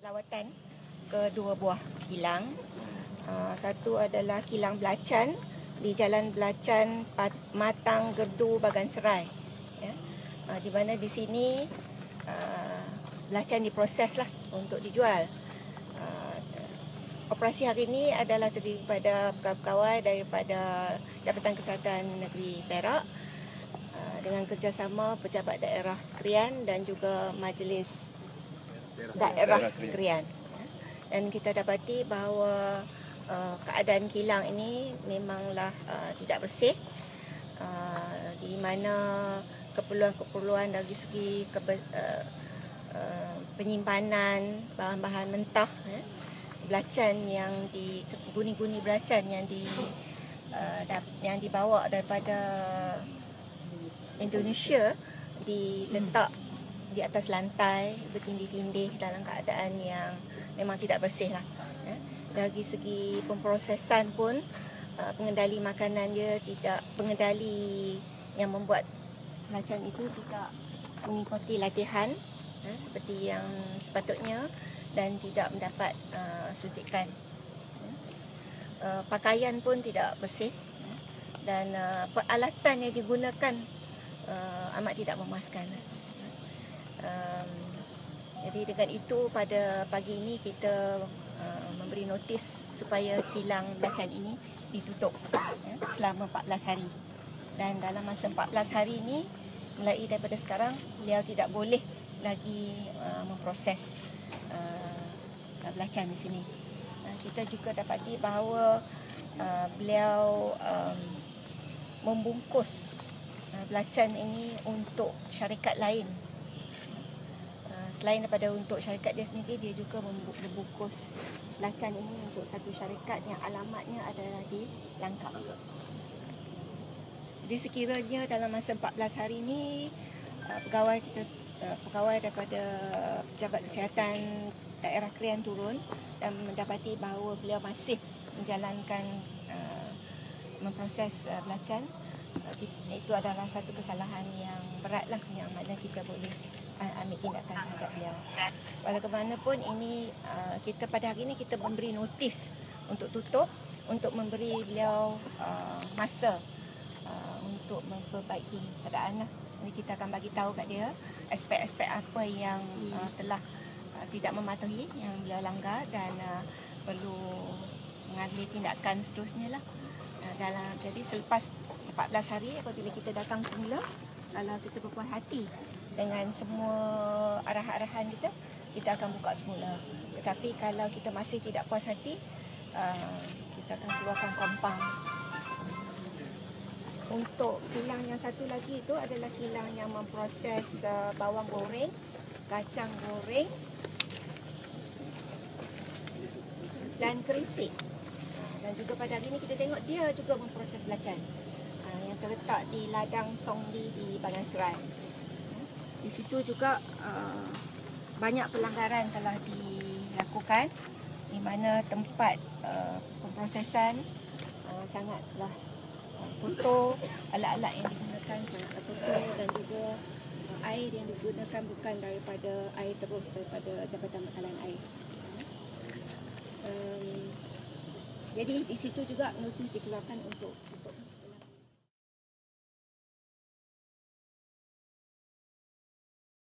lawatan ke dua buah kilang. Satu adalah kilang Belacan di Jalan Belacan, Matang, Gerdu, Bagan Serai. Ya. Di mana di sini belacan diproseslah untuk dijual. Operasi hari ini adalah terdiri daripada pegawai daripada Jabatan Kesihatan Negeri Perak dengan kerjasama Pejabat Daerah Krian dan juga Majlis Daerah Krian. Dan kita dapati bahawa keadaan kilang ini memanglah tidak bersih, di mana keperluan-keperluan dari segi penyimpanan bahan-bahan mentah, belacan yang guni-guni belacan yang dibawa daripada Indonesia diletak di atas lantai bertindih-tindih dalam keadaan yang memang tidak bersih lah. Dari segi pemprosesan pun pengendali makanan dia pengendali yang membuat belacan itu tidak mengikuti latihan seperti yang sepatutnya dan tidak mendapat suntikan. Pakaian pun tidak bersih dan peralatan yang digunakan amat tidak memuaskan. Jadi dengan itu pada pagi ini kita memberi notis supaya kilang belacan ini ditutup selama 14 hari. Dan dalam masa 14 hari ini, mulai daripada sekarang, beliau tidak boleh lagi memproses belacan di sini. Kita juga dapati bahawa beliau membungkus belacan ini untuk syarikat lain. Selain daripada untuk syarikat dia sendiri, dia juga membungkus belacan ini untuk satu syarikat yang alamatnya adalah di Langkap. Jadi sekiranya dalam masa 14 hari ini pegawai daripada Pejabat Kesihatan Daerah Krian turun dan mendapati bahawa beliau masih menjalankan memproses belacan, itu adalah satu kesalahan yang beratlah yang mana kita boleh ambil tindakan terhadap beliau. Bagaimanapun ini kita pada hari ini kita memberi notis untuk tutup, untuk memberi beliau masa untuk memperbaiki keadaan lah. Jadi kita akan bagi tahu kat dia aspek-aspek apa yang telah tidak mematuhi, yang beliau langgar dan perlu mengambil tindakan seterusnya lah. Jadi selepas 14 hari apabila kita datang semula, kalau kita berpuas hati dengan semua arahan-arahan kita akan buka semula. Tetapi kalau kita masih tidak puas hati, kita akan keluarkan kompang. Untuk kilang yang satu lagi itu adalah kilang yang memproses bawang goreng, kacang goreng dan kerisik. Dan juga pada hari ini kita tengok dia juga memproses belacan yang terletak di ladang Songli di Bagan Serai. Di situ juga banyak pelanggaran telah dilakukan, di mana tempat pemprosesan sangatlah kotor, alat-alat yang digunakan sangatlah kotor dan juga air yang digunakan bukan daripada air terus daripada Jabatan Bekalan Air. Jadi di situ juga notis dikeluarkan untuk